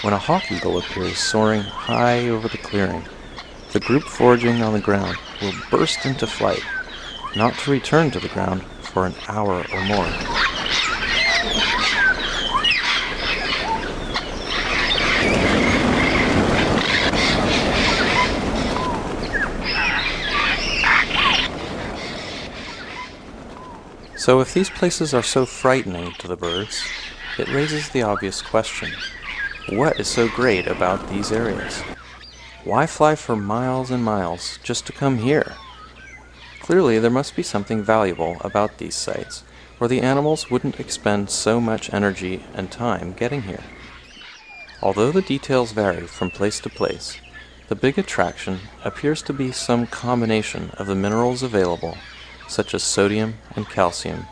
When a hawk eagle appears soaring high over the clearing, the group foraging on the ground will burst into flight, not to return to the ground for an hour or more. So if these places are so frightening to the birds, it raises the obvious question: what is so great about these areas? Why fly for miles and miles just to come here? Clearly there must be something valuable about these sites, or the animals wouldn't expend so much energy and time getting here. Although the details vary from place to place, the big attraction appears to be some combination of the minerals available, such as sodium and calcium,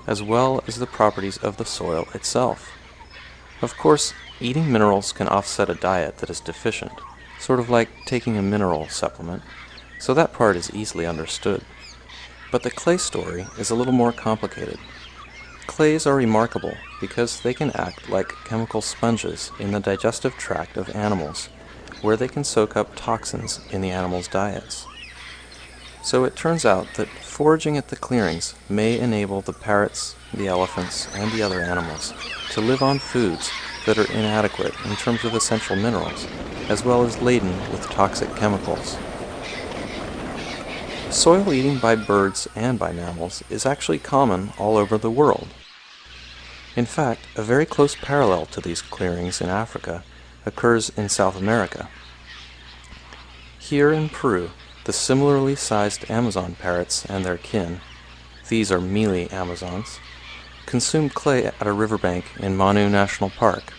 as well as the properties of the soil itself. Of course, eating minerals can offset a diet that is deficient, sort of like taking a mineral supplement, so that part is easily understood. But the clay story is a little more complicated. Clays are remarkable because they can act like chemical sponges in the digestive tract of animals, where they can soak up toxins in the animals' diets. So it turns out that foraging at the clearings may enable the parrots, the elephants, and the other animals to live on foods that are inadequate in terms of essential minerals, as well as laden with toxic chemicals. Soil eating by birds and by mammals is actually common all over the world. In fact, a very close parallel to these clearings in Africa occurs in South America. Here in Peru, the similarly sized Amazon parrots and their kin, these are mealy Amazons, consume clay at a riverbank in Manu National Park.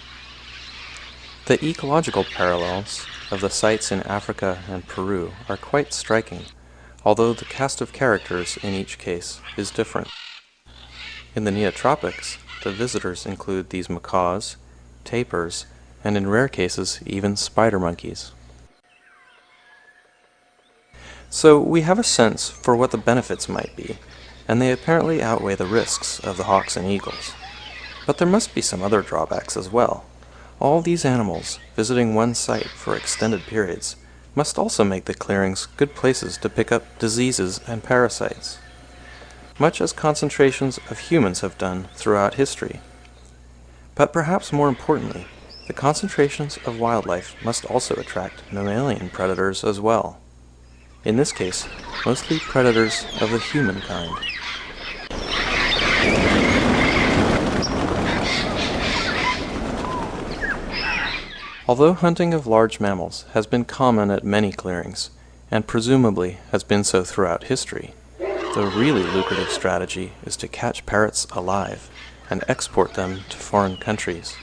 The ecological parallels of the sites in Africa and Peru are quite striking, although the cast of characters in each case is different. In the Neotropics, the visitors include these macaws, tapirs, and in rare cases even spider monkeys. So we have a sense for what the benefits might be, and they apparently outweigh the risks of the hawks and eagles. But there must be some other drawbacks as well. All these animals, visiting one site for extended periods, must also make the clearings good places to pick up diseases and parasites, much as concentrations of humans have done throughout history. But perhaps more importantly, the concentrations of wildlife must also attract mammalian predators as well. In this case, mostly predators of the human kind. Although hunting of large mammals has been common at many clearings, and presumably has been so throughout history, the really lucrative strategy is to catch parrots alive and export them to foreign countries.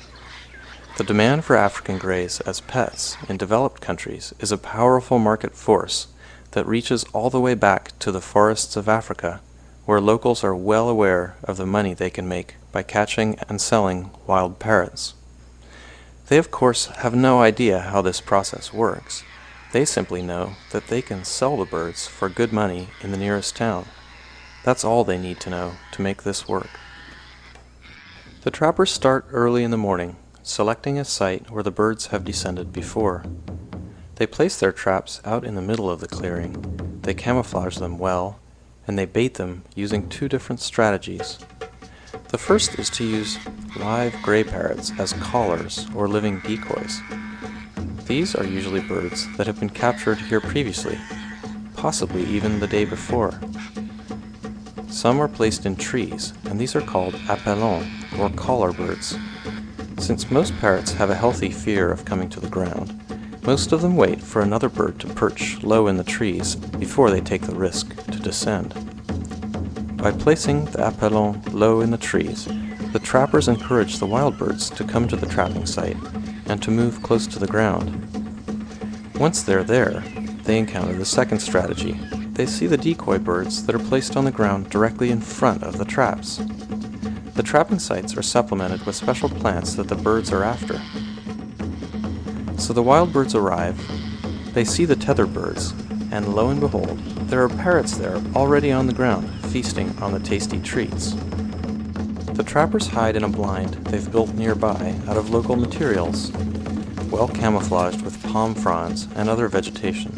The demand for African greys as pets in developed countries is a powerful market force that reaches all the way back to the forests of Africa, where locals are well aware of the money they can make by catching and selling wild parrots. They of course have no idea how this process works. They simply know that they can sell the birds for good money in the nearest town. That's all they need to know to make this work. The trappers start early in the morning, selecting a site where the birds have descended before. They place their traps out in the middle of the clearing, they camouflage them well, and they bait them using two different strategies. The first is to use live gray parrots as callers or living decoys. These are usually birds that have been captured here previously, possibly even the day before. Some are placed in trees, and these are called appelons, or caller birds. Since most parrots have a healthy fear of coming to the ground, most of them wait for another bird to perch low in the trees before they take the risk to descend. By placing the appelon low in the trees, the trappers encourage the wild birds to come to the trapping site and to move close to the ground. Once they're there, they encounter the second strategy. They see the decoy birds that are placed on the ground directly in front of the traps. The trapping sites are supplemented with special plants that the birds are after. So the wild birds arrive, they see the tethered birds, and lo and behold, there are parrots there already on the ground, feasting on the tasty treats. The trappers hide in a blind they've built nearby out of local materials. well camouflaged with palm fronds and other vegetation.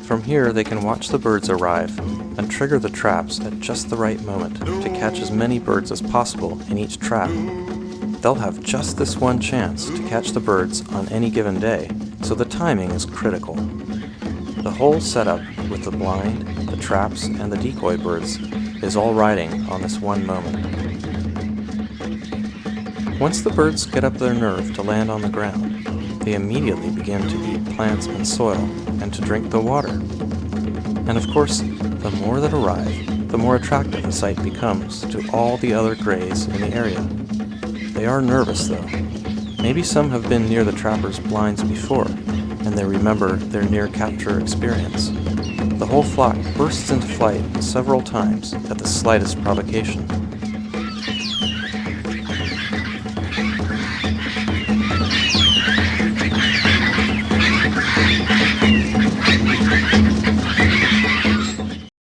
From here they can watch the birds arrive and trigger the traps at just the right moment to catch as many birds as possible in each trap. They'll have just this one chance to catch the birds on any given day, so the timing is critical. The whole setup with the blind, the traps, and the decoy birds is all riding on this one moment. Once the birds get up their nerve to land on the ground, they immediately begin to eat plants and soil and to drink the water. And of course, the more that arrive, the more attractive the sight becomes to all the other greys in the area. They are nervous though. Maybe some have been near the trappers' blinds before, and they remember their near-capture experience. The whole flock bursts into flight several times at the slightest provocation.